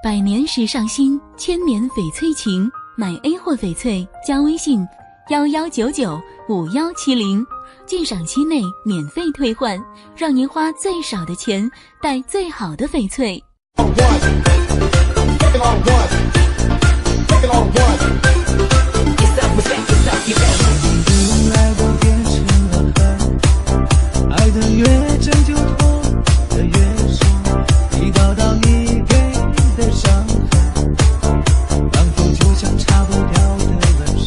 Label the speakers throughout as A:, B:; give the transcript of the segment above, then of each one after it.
A: 百年时尚新，千年翡翠情。买 A 货翡翠加微信11995170，鉴赏期内免费退换，让您花最少的钱带最好的翡翠。
B: 来都变成了恨，爱的越真就痛的越深，一道道你给的伤痕，当初就像擦不掉的纹身。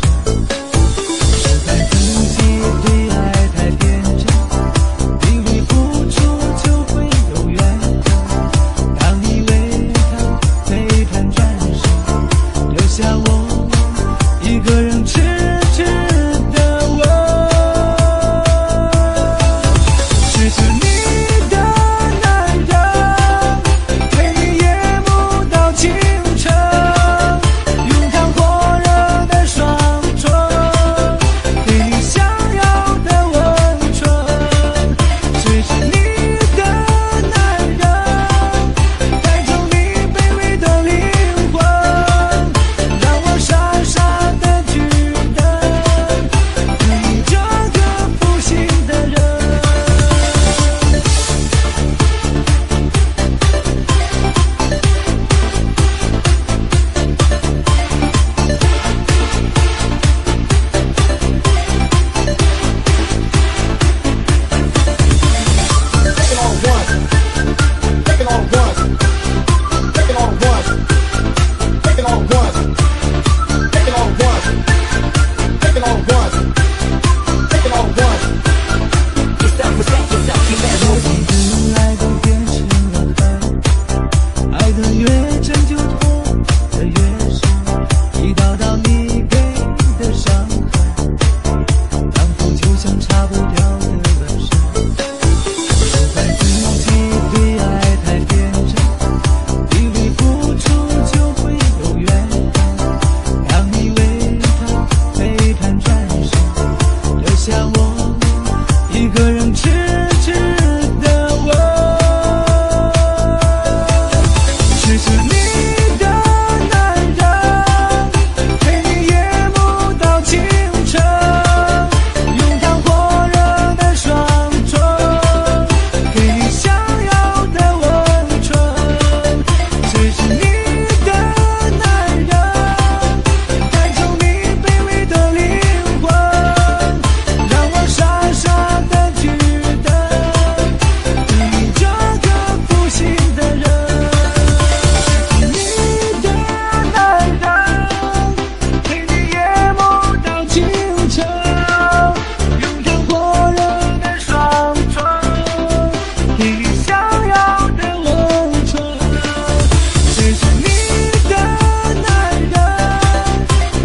B: 是在自己对爱太天真，以为付出就会有缘分，当你为他背叛转身，留下我一个人痴痴的问，失去你的男人，陪你夜幕到清晨，拥抱火热的双唇，给你想要的温存。失去你的男人，带走你卑微的灵魂，让我傻傻的去等你这个负心的人。爱都变成了恨，爱的越真就痛的越深，一道道你给的伤痕，当初就像擦不掉的纹身。都怪自己对爱太天真，以为付出就会有缘分，当你为他背叛转身，留下我一个人痴痴的问，失去你的男人，陪你夜幕到清晨，拥抱火热的双唇，给你想要的温存。失去你的男人，带走你卑微的灵魂，让我傻傻的去等你这个负心的人。你的男人，陪你夜幕到清晨，拥抱火热的双唇，给你想要的温存。失去你的男人，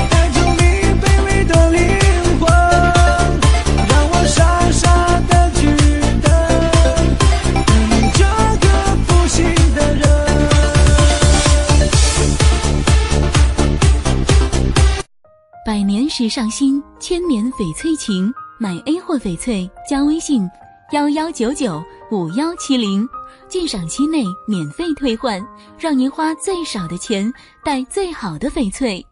B: 带走你卑微的灵魂，让我傻傻的去等你这个负心的人。
A: 百年时尚新，千年翡翠情。买 A 货翡翠加微信11995170，鉴赏期内免费退换，让您花最少的钱带最好的翡翠。